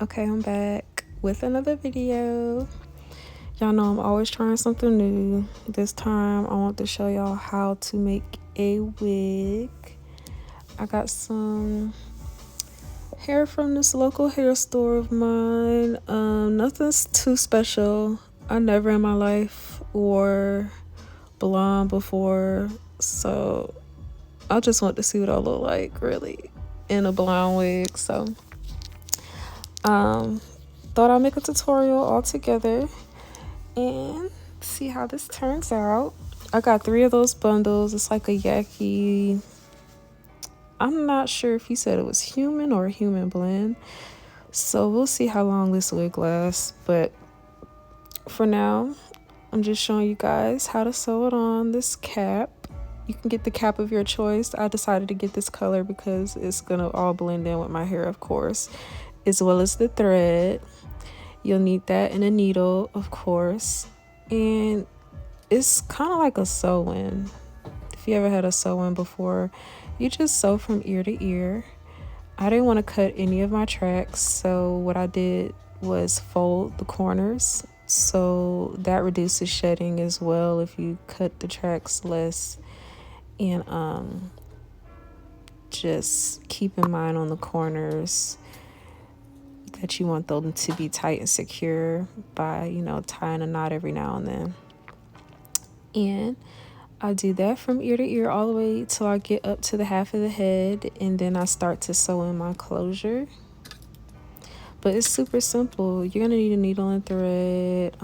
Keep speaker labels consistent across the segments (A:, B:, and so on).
A: Okay, I'm back with another video. Y'all know I'm always trying something new. This time I want to show y'all how to make a wig. I got some hair from this local hair store of mine. Nothing's too special. I never in my life wore blonde before, so I just want to see what I look like really in a blonde wig. So thought I'd make a tutorial all together and see how this turns out. I got 3 of those bundles. It's like a Yaki. I'm not sure if he said it was human or a human blend. So we'll see how long this wig lasts. But for now, I'm just showing you guys how to sew it on this cap. You can get the cap of your choice. I decided to get this color because it's gonna all blend in with my hair, of course, as well as the thread. You'll need that and a needle, of course. And it's kind of like a sew-in. If you ever had a sew-in before, you just sew from ear to ear. I didn't want to cut any of my tracks, so what I did was fold the corners. So that reduces shedding as well if you cut the tracks less. And just keep in mind on the corners that you want them to be tight and secure by, tying a knot every now and then. And I do that from ear to ear all the way till I get up to the half of the head, and then I start to sew in my closure. But it's super simple. You're gonna need a needle and thread,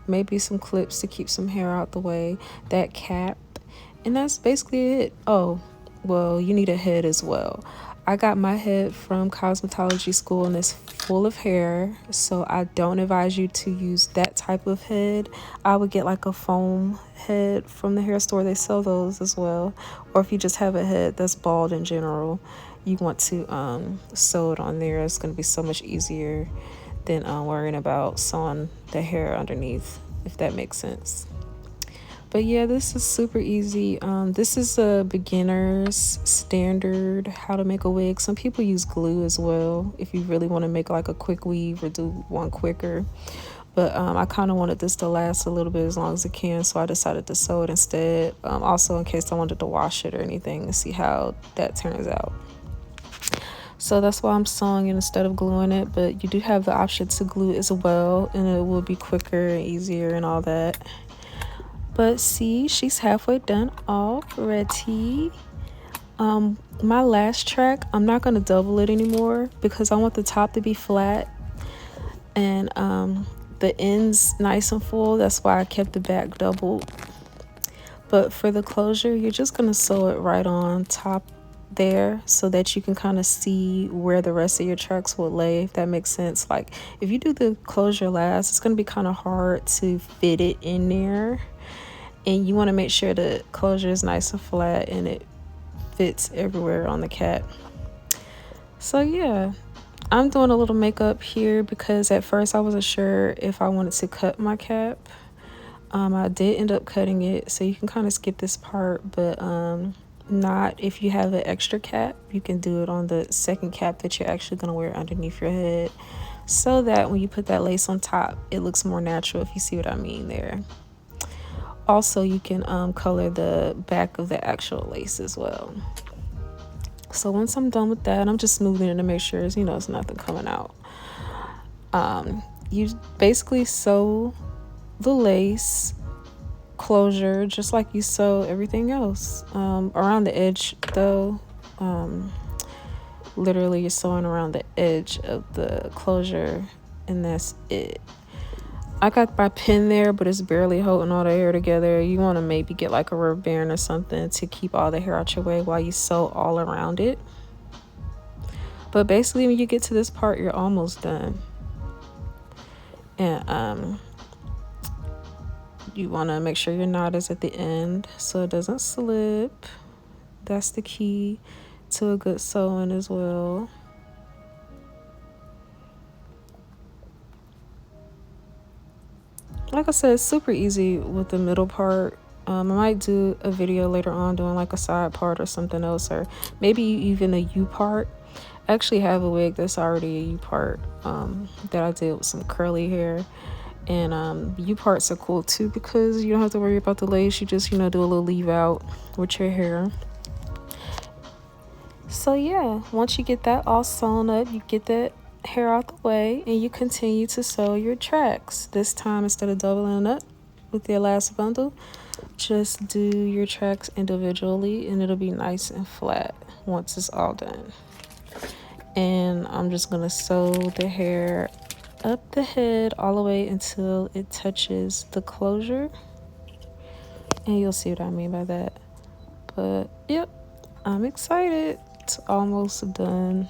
A: maybe some clips to keep some hair out the way, that cap, and that's basically it. Oh, well, you need a head as well. I got my head from cosmetology school and it's full of hair, so I don't advise you to use that type of head. I would get like a foam head from the hair store. They sell those as well. Or if you just have a head that's bald in general, you want to sew it on there. It's going to be so much easier than worrying about sewing the hair underneath, if that makes sense. But yeah, this is super easy. This is a beginner's standard how to make a wig. Some people use glue as well if you really want to make like a quick weave or do one quicker. But I kind of wanted this to last a little bit as long as it can, so I decided to sew it instead. Also, in case I wanted to wash it or anything to see how that turns out. So that's why I'm sewing it instead of gluing it. But you do have the option to glue as well, and it will be quicker and easier and all that. But see, she's halfway done already. My last track, I'm not going to double it anymore because I want the top to be flat and the ends nice and full. That's why I kept the back doubled. But for the closure, you're just going to sew it right on top there so that you can kind of see where the rest of your tracks will lay, if that makes sense. Like if you do the closure last, it's going to be kind of hard to fit it in there. And you want to make sure the closure is nice and flat and it fits everywhere on the cap. So yeah, I'm doing a little makeup here because at first I wasn't sure if I wanted to cut my cap. I did end up cutting it, so you can kind of skip this part, but not if you have an extra cap. You can do it on the second cap that you're actually going to wear underneath your head, so that when you put that lace on top, it looks more natural, if you see what I mean there. Also, you can color the back of the actual lace as well. So once I'm done with that, I'm just smoothing it to make sure it's, it's nothing coming out. You basically sew the lace closure just like you sew everything else. Around the edge though, literally you're sewing around the edge of the closure, and that's it. I got my pin there, but it's barely holding all the hair together. You want to maybe get like a rubber band or something to keep all the hair out your way while you sew all around it. But basically when you get to this part, you're almost done. And you want to make sure your knot is at the end so it doesn't slip. That's the key to a good sewing as well. Like I said, it's super easy with the middle part. I might do a video later on doing like a side part or something else, or maybe even a U part. I actually have a wig that's already a U-part that I did with some curly hair. And U-parts are cool too because you don't have to worry about the lace. You just, do a little leave out with your hair. So yeah, once you get that all sewn up, you get that hair out the way and you continue to sew your tracks. This time, instead of doubling up with your last bundle, just do your tracks individually and it'll be nice and flat once it's all done. And I'm just gonna sew the hair up the head all the way until it touches the closure, and you'll see what I mean by that. But yep, I'm excited. It's almost done.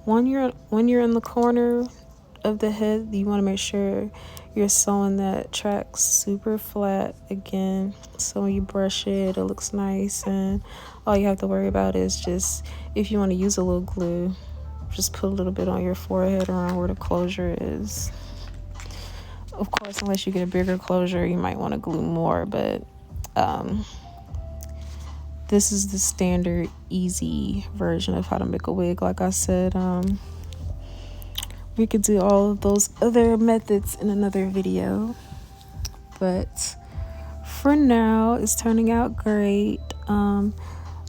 A: When you're in the corner of the head, you want to make sure you're sewing that track super flat again, so when you brush it, it looks nice. And all you have to worry about is just, if you want to use a little glue, just put a little bit on your forehead around where the closure is. Of course, unless you get a bigger closure, you might want to glue more, but this is the standard easy version of how to make a wig. Like I said, we could do all of those other methods in another video, but for now it's turning out great. I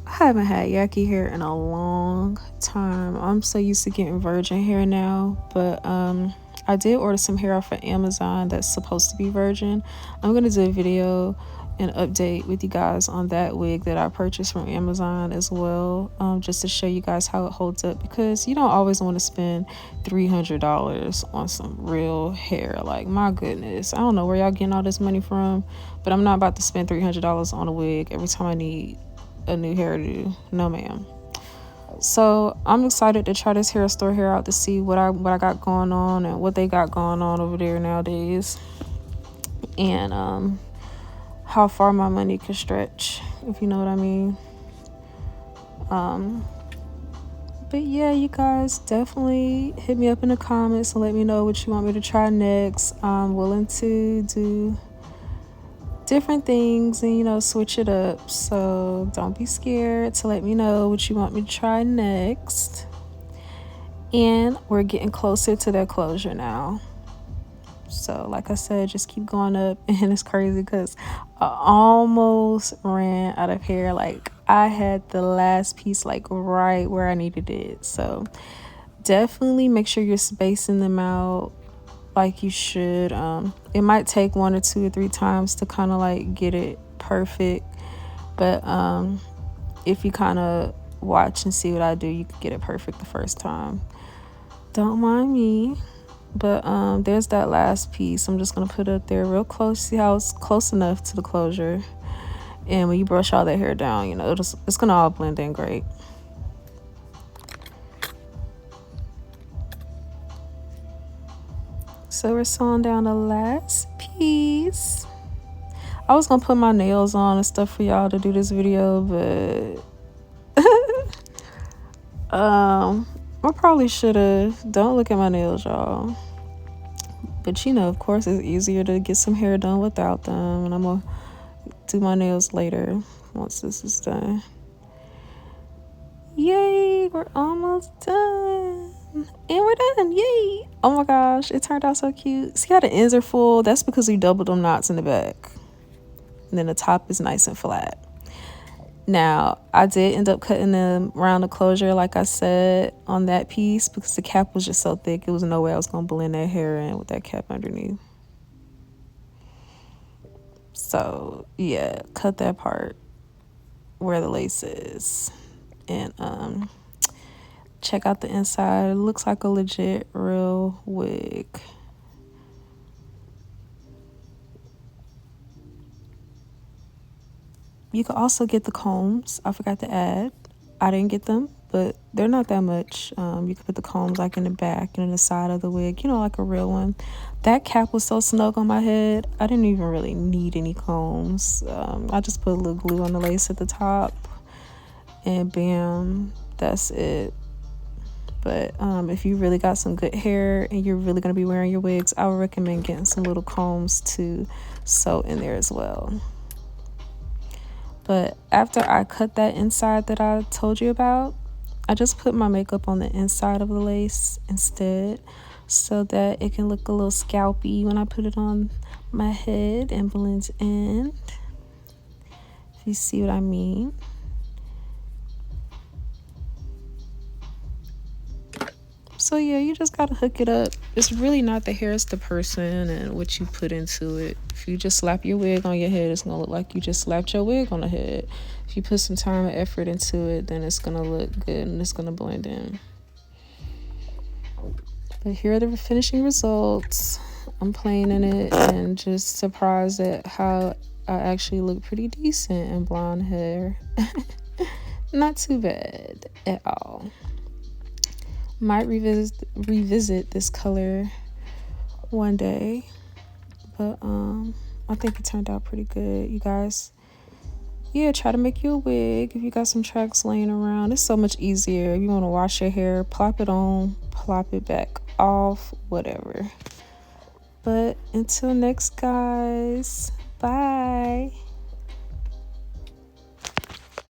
A: haven't had yucky hair in a long time. I'm so used to getting virgin hair now, but I did order some hair off of Amazon that's supposed to be virgin. I'm gonna do a video and update with you guys on that wig that I purchased from Amazon as well, just to show you guys how it holds up, because you don't always want to spend $300 on some real hair. Like, my goodness, I don't know where y'all getting all this money from, but I'm not about to spend $300 on a wig every time I need a new hairdo. No ma'am. So I'm excited to try this hair store hair out to see what I got going on and what they got going on over there nowadays, and how far my money can stretch, if you know what I mean. But yeah, you guys definitely hit me up in the comments and let me know what you want me to try next. I'm willing to do different things and switch it up, so don't be scared to let me know what you want me to try next. And we're getting closer to that closure now, so like I said, just keep going up. And it's crazy because I almost ran out of hair. Like, I had the last piece like right where I needed it. So definitely make sure you're spacing them out like you should. It might take 1 or 2 or 3 times to kind of like get it perfect, but if you kind of watch and see what I do, you can get it perfect the first time. Don't mind me. But there's that last piece. I'm just gonna put it up there real close. See how it's close enough to the closure, and when you brush all that hair down, it's gonna all blend in great. So we're sewing down the last piece. I was gonna put my nails on and stuff for y'all to do this video, but I probably should have. Don't look at my nails, y'all. But of course, it's easier to get some hair done without them, and I'm gonna do my nails later once this is done. Yay, we're almost done. And we're done. Yay. Oh my gosh, it turned out so cute. See how the ends are full? That's because we doubled them knots in the back. And then the top is nice and flat. Now, I did end up cutting them around the closure, like I said, on that piece, because the cap was just so thick. It was no way I was going to blend that hair in with that cap underneath. So, yeah, cut that part where the lace is. And check out the inside. It looks like a legit real wig. You could also get the combs. I forgot to add. I didn't get them, but they're not that much. You could put the combs like in the back and in the side of the wig, like a real one. That cap was so snug on my head, I didn't even really need any combs. I just put a little glue on the lace at the top, and bam, that's it. But if you really got some good hair and you're really going to be wearing your wigs, I would recommend getting some little combs to sew in there as well. But after I cut that inside that I told you about, I just put my makeup on the inside of the lace instead so that it can look a little scalpy when I put it on my head and blends in. If you see what I mean. So yeah, you just gotta hook it up. It's really not the hair, it's the person and what you put into it. If you just slap your wig on your head, it's gonna look like you just slapped your wig on the head. If you put some time and effort into it, then it's gonna look good and it's gonna blend in. But here are the finishing results. I'm playing in it and just surprised at how I actually look pretty decent in blonde hair. Not too bad at all. Might revisit this color one day, but I think it turned out pretty good, you guys. Yeah, try to make you a wig if you got some tracks laying around. It's so much easier. If you want to wash your hair, plop it on, plop it back off, whatever. But until next, guys, bye.